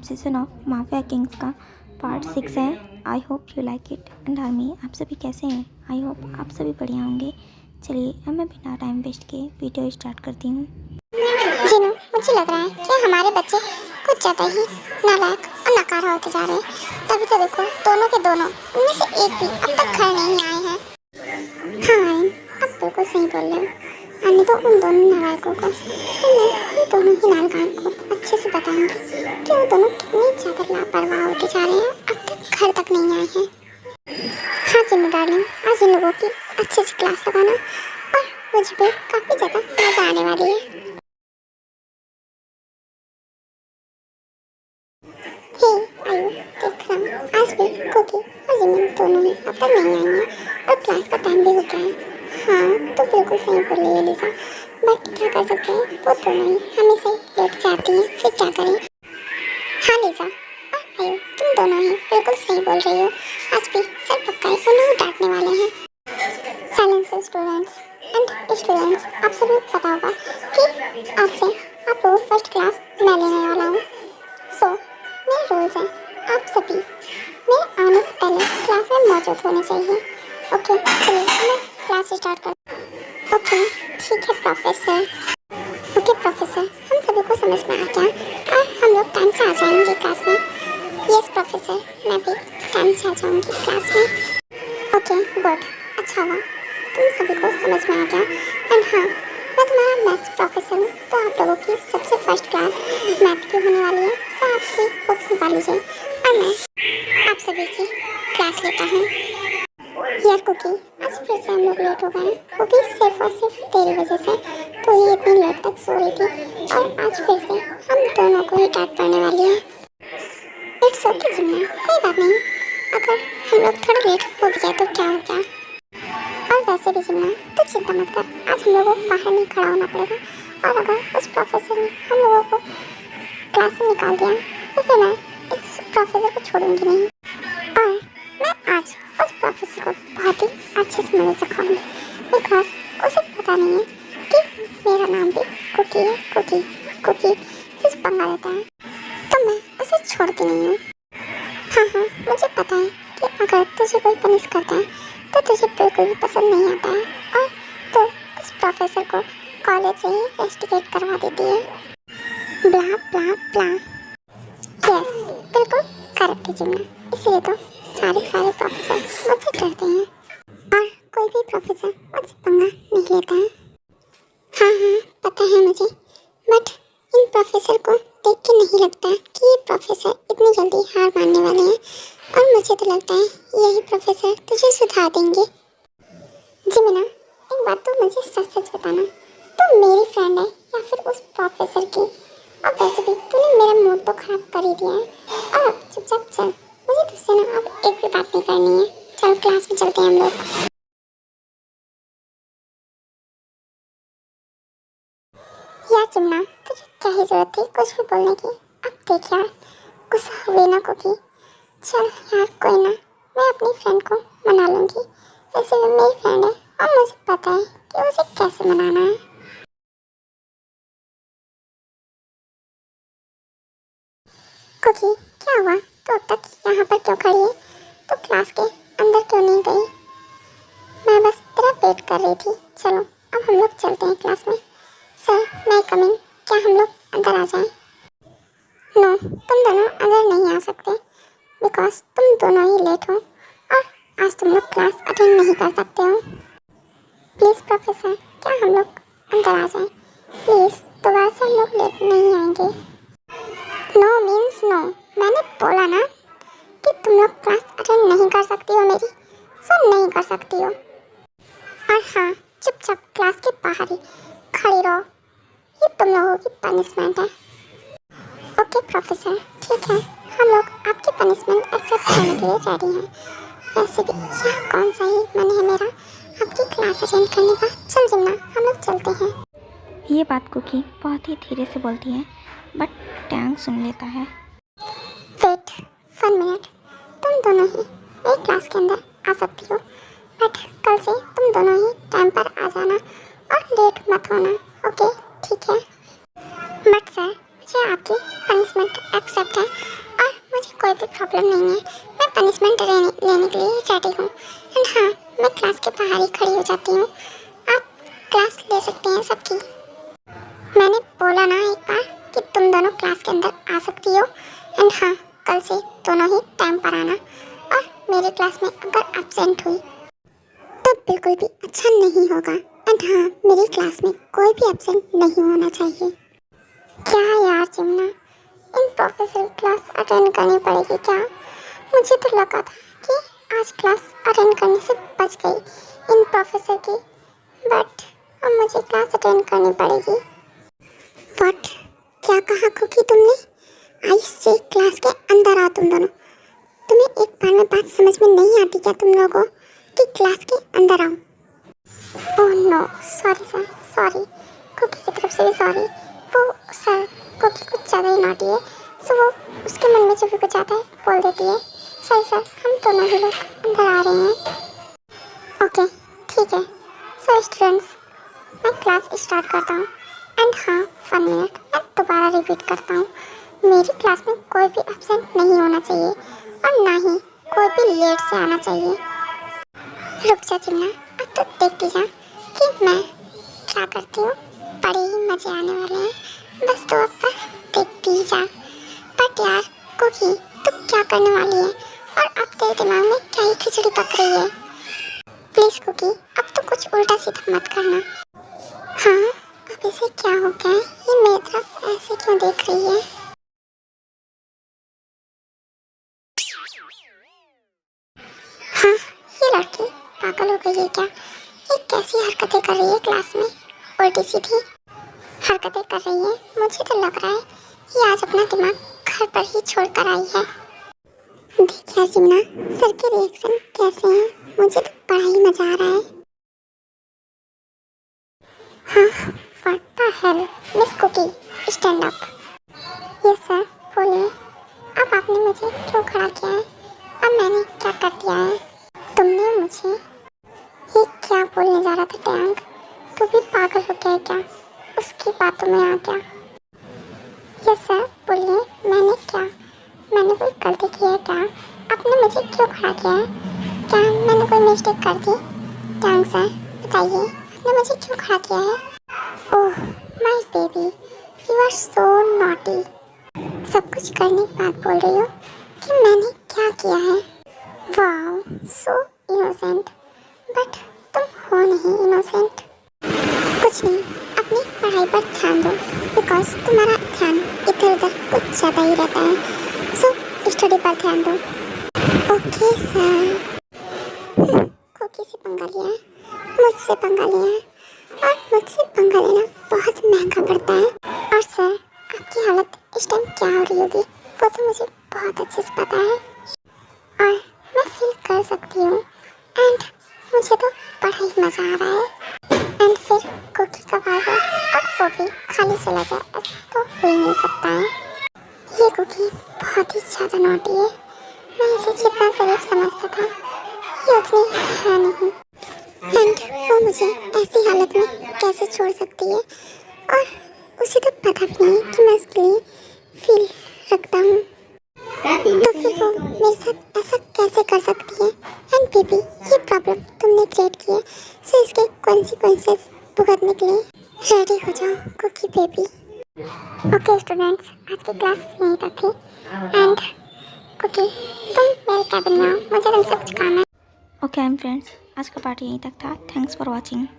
Season of mafia Kings का part 6 है। I hope you like it. And army, आप सभी कैसे हैं? आई होप आप सभी बढ़िया होंगे। चलिए अब मैं बिना टाइम वेस्ट के वीडियो स्टार्ट करती हूँ। जिनू, मुझे लग रहा है कि हमारे बच्चे कुछ ज़्यादा ही नालायक और नकारा होते जा रहे हैं। तभी तो देखो, दोनों के दोनों उनमें से एक भी अब तक घर नहीं आए हैं। हाँ आयन, आप बिल्कुल सही बोल रहे हो। अन्य तो उन दोनों नालायकों को मैं उन दोनों की नालगान को अच्छे से बताऊंगी कि वो दोनों कितने ज़्यादा लापरवाह होते जा रहे हैं, अब तक घर तक नहीं आए हैं। हाँ जिनू डार्लिंग, आज इन लोगों की अच्छे से क्लास लगाना और मुझे भी काफ़ी ज़्यादा मज़ा आने वाली है। हे आयु, देख रहा हूँ आज भी कुकी और जिमिन दोनों ही अब तक नहीं आई हैं और क्लास का टाइम भी हो गया है। हाँ तो बिल्कुल सही बोल रही है लिसा, बट क्या कर सकते हैं, वो दोनों ही हमेशा ही लेट जाती हैं, फिर क्या करें। हाँ लिसा और आयु, तुम दोनों ही बिल्कुल सही बोल रही हो। आज भी सर पक्का ही उन्हें डांटने वाले हैं। साइलेंस स्टूडेंट्स एंड स्टूडेंट्स, आप सभी को पता होगा कि आज से आप लोग फर्स्ट क्लास मैं लेने वाला हूँ। सो मेरे रूल्स हैं, आप सभी मेरे आने से पहले क्लास में मौजूद होने चाहिए। ओके चलिए मैं क्लास स्टार्ट कर। ओके ठीक है प्रोफेसर। ओके प्रोफेसर, हम सभी को समझ में आ गया और हम लोग टाइम से आ जाएंगे क्लास में। यस प्रोफेसर, मैं भी टाइम से आ जाऊँगी क्लास में। ओके गुड, अच्छा हुआ तुम सभी को समझ में आ गया। एंड हाँ, मैं तुम्हारा मैथ्स प्रोफेसर हूँ, तो आप लोगों की सबसे फर्स्ट क्लास मैथ की होने वाली है। तो आप सभी बुक्स निकाल लीजिए और मैं आप सभी की क्लास लेता हूँ। यार कुकी, आज फिर से हम लोग लेट हो गए हैं, वो भी सिर्फ और सिर्फ तेरी वजह से। तो ये इतनी लेट तक सो रही थी और आज फिर से हम दोनों को ही डांट पड़ने वाली है। इट्स ओके जिन्ना, कोई बात नहीं। अगर हम लोग थोड़ा लेट हो गया तो क्या हो गया। और वैसे भी जिन्ना, तो चिंता मत कर, आज हम लोगों को बाहर नहीं खड़ा होना पड़ेगा। और अगर उस प्रोफेसर ने हम लोगों को क्लास से निकाल दिया तो फिर मैं इस प्रोफेसर को छोड़ूंगी नहीं। और मैं आज उस प्रोफेसर को बहुत ही अच्छे से मदद सिखाऊंगी, बिकॉज उसे पता नहीं है कि मेरा नाम भी कुकी है। कुकी कुकी जिस पंगा लेता है, तो मैं उसे छोड़ती नहीं हूँ। हाँ हाँ, मुझे पता है कि अगर तुझे कोई पनिश करता है तो तुझे बिल्कुल भी पसंद नहीं आता है और तो उस प्रोफेसर को कॉलेज से ही रेस्टिकेट करवा देती है। ब्ला ब्ला ब्ला। यस, बिल्कुल करेक्ट है जिम्ना, इसलिए तो सारे प्रोफेसर मुझसे डरते हैं और कोई भी प्रोफेसर मुझसे पंगा नहीं लेता है। हाँ हाँ पता है मुझे, बट इन प्रोफेसर को देख के नहीं लगता कि ये प्रोफेसर इतनी जल्दी हार मानने वाले हैं और मुझे तो लगता है यही प्रोफेसर तुझे सुधार देंगे। जिमिना, एक बात तो मुझे सच सच बताना, तू मेरी फ्रेंड है या फिर उस प्रोफेसर की? और वैसे भी तूने मेरा मूड तो खराब कर ही दिया है। और अब चुपचाप चल, मुझे तुझसे ना अब एक भी बात नहीं करनी है। चल क्लास में चलते हैं हम लोग। यार जिम्ना, तुझे क्या ही जरूरत थी कुछ भी बोलने की। अब देख यार, गुस्सा हुए ना कुकी। चल यार कोई ना, मैं अपनी फ्रेंड को मना लूँगी। वैसे भी मेरी फ्रेंड है और मुझे पता है कि उसे कैसे मनाना है। कुकी क्या हुआ, तो अब तक यहाँ पर क्यों खड़ी है? तो क्लास के अंदर क्यों नहीं गई? मैं बस तेरा वेट कर रही थी। चलो अब हम लोग चलते हैं क्लास में। सर मैं कमिंग, क्या हम लोग अंदर आ जाएं? नो, तुम दोनों अंदर नहीं आ सकते, बिकॉज तुम दोनों ही लेट हो और आज तुम लोग क्लास अटेंड नहीं कर सकते हो। प्लीज़ प्रोफेसर, क्या हम लोग अंदर आ जाएं? प्लीज़, दोबारा से हम लोग लेट नहीं आएंगे। नो मीन्स नो, मैंने बोला ना कि तुम लोग क्लास अटेंड नहीं कर सकती हो मेरी, सो नहीं कर सकती हो। और हाँ, चुपचाप क्लास के बाहर ही खड़ी रहो, ये तुम लोगों की पनिशमेंट है। ओके प्रोफेसर, ठीक है, हम लोग आपकी पनिशमेंट एक्सेप्ट करने के लिए रेडी हैं। वैसे भी यह कौन सा ही मन है मेरा आपकी क्लास अटेंड करने का। चल जिम्ना, हम लोग चलते हैं। ये बात कुकी बहुत ही धीरे से बोलती है, बट टैंग सुन लेता है। वेट 1 मिनट, तुम दोनों ही मेरी क्लास के अंदर आ सकती हो, बट कल से तुम दोनों ही टाइम पर आ जाना और लेट मत होना। ओके ठीक है? बट सर, मुझे आपकी पनिशमेंट एक्सेप्ट है प्रॉब्लम नहीं है। मैं पनिशमेंट लेने के लिए रेडी हूँ। एंड हाँ, मैं क्लास के बाहर ही खड़ी हो जाती हूँ। आप क्लास ले सकते हैं सबकी। मैंने बोला ना एक बार कि तुम दोनों क्लास के अंदर आ सकती हो। एंड हाँ, कल से दोनों ही टाइम पर आना। और मेरी क्लास में अगर एब्सेंट हुई तो बिल्कुल भी अच्छा नहीं होगा। एंड हाँ, मेरी क्लास में कोई भी एब्सेंट नहीं होना चाहिए। क्या यार चिमना, इन प्रोफेसर क्लास अटेंड करनी पड़ेगी क्या? मुझे तो लगा था कि आज क्लास अटेंड करने से बच गई इन प्रोफेसर की, बट अब मुझे क्लास अटेंड करनी पड़ेगी। व्हाट? क्या कहा कुकी तुमने? आई से क्लास के अंदर आओ तुम दोनों। तुम्हें एक बार में बात समझ में नहीं आती क्या तुम लोगों कि क्लास के अंदर आओ? Oh no, sorry sir, sorry. Cookie की तरफ से भी सॉरी। वो सर, कुकी कुछ ज़्यादा ही नॉटी है, सो वो उसके मन में जो भी कुछ आता है बोल देती है। सॉरी सर, हम दोनों ही लोग अंदर आ रहे हैं। ओके, ठीक है। सो स्टूडेंट्स, मैं क्लास स्टार्ट करता हूँ। एंड हाँ, 1 मिनट मैं दोबारा रिपीट करता हूँ। मेरी क्लास में कोई भी एब्सेंट नहीं होना चाहिए और ना ही कोई भी लेट से आना चाहिए। रुक जा चिमना, अब तो देखती जा कि मैं क्या करती हूँ। बड़े ही मजे आने वाले हैं, बस तो अब बस देखती ही जा। बट यार कुकी, तू क्या करने वाली है और अब तेरे दिमाग में क्या ही खिचड़ी पक रही है? प्लीज़ कुकी, अब तो कुछ उल्टा सीधा मत करना। हाँ, अब इसे क्या हो गया है? ये मेरी तरफ ऐसे क्यों देख रही है? हाँ, ये लड़की पागल हो गई है क्या? ये कैसी हरकतें कर रही है क्लास में? उल्टी सीधी हरकतें कर रही है। मुझे तो लग रहा है ये आज अपना दिमाग घर पर ही छोड़ कर आई है। देखिए जिमना, सर के रिएक्शन कैसे हैं? मुझे तो बड़ा ही मजा आ रहा है। हाँ, what the hell, Miss Cookie, stand up. Yes sir, बोलिए। अब आपने मुझे क्यों खड़ा किया है? अब मैंने क्या कर दिया है? तुमने मुझे ये क्या बोलने जा रहा था टैंक? तू भी पागल हो गया है क्या? उसकी बातों में आ गया। यस सर, बोलिए, मैंने कोई गलती की है क्या? आपने मुझे क्यों खड़ा किया है? क्या मैंने कोई मिस्टेक कर दी? टैंक सर, बताइए, आपने मुझे क्यों खड़ा किया है? Oh my baby, you are so naughty. सब कुछ करने के बाद बोल रही हो कि मैंने क्या किया है? Wow, so innocent. बट तुम हो नहीं इनोसेंट। कुछ नहीं, अपनी पढ़ाई पर ध्यान दो, बिकॉज तुम्हारा ध्यान इधर उधर कुछ ज़्यादा ही रहता है। सो स्टडी पर ध्यान दो। Okay sir. कुकी से पंगा लिया है, मुझसे पंगा लिया है, और मुझसे पंगा लेना बहुत महंगा पड़ता है। और सर, आपकी हालत इस टाइम क्या हो रही होगी वो तो मुझे बहुत अच्छे से पता है, और मैं फील कर सकती हूँ। एंड मुझे तो बड़ा ही मज़ा आ रहा है। एंड फिर कुकी का बार और वो भी खाली चला जाए, ऐसा तो हो ही नहीं सकता है। ये कुकी बहुत ही ज़्यादा नॉटी है। मैं इसे जितना शरीफ समझता था, ये उतनी है नहीं। एंड वो मुझे ऐसी हालत में कैसे छोड़ सकती है, और उसे तो पता भी नहीं कि मैं उसके लिए फील रखता हूँ। तो फिर वो मेरे साथ ऐसा कैसे कर सकती है? एंड बेबी, ये प्रॉब्लम तुमने क्रिएट की है, सो इसके कॉन्सिक्वेंसेस भुगतने के लिए रेडी हो जाओ कुकी बेबी। ओके स्टूडेंट्स, आज की क्लास यहीं तक थी। एंड कुकी, तुम मेरे कैबिन में आओ, मुझे तुमसे कुछ काम है। ओके आई एम फ्रेंड्स, आज का पार्टी यहीं तक था। Thanks for watching.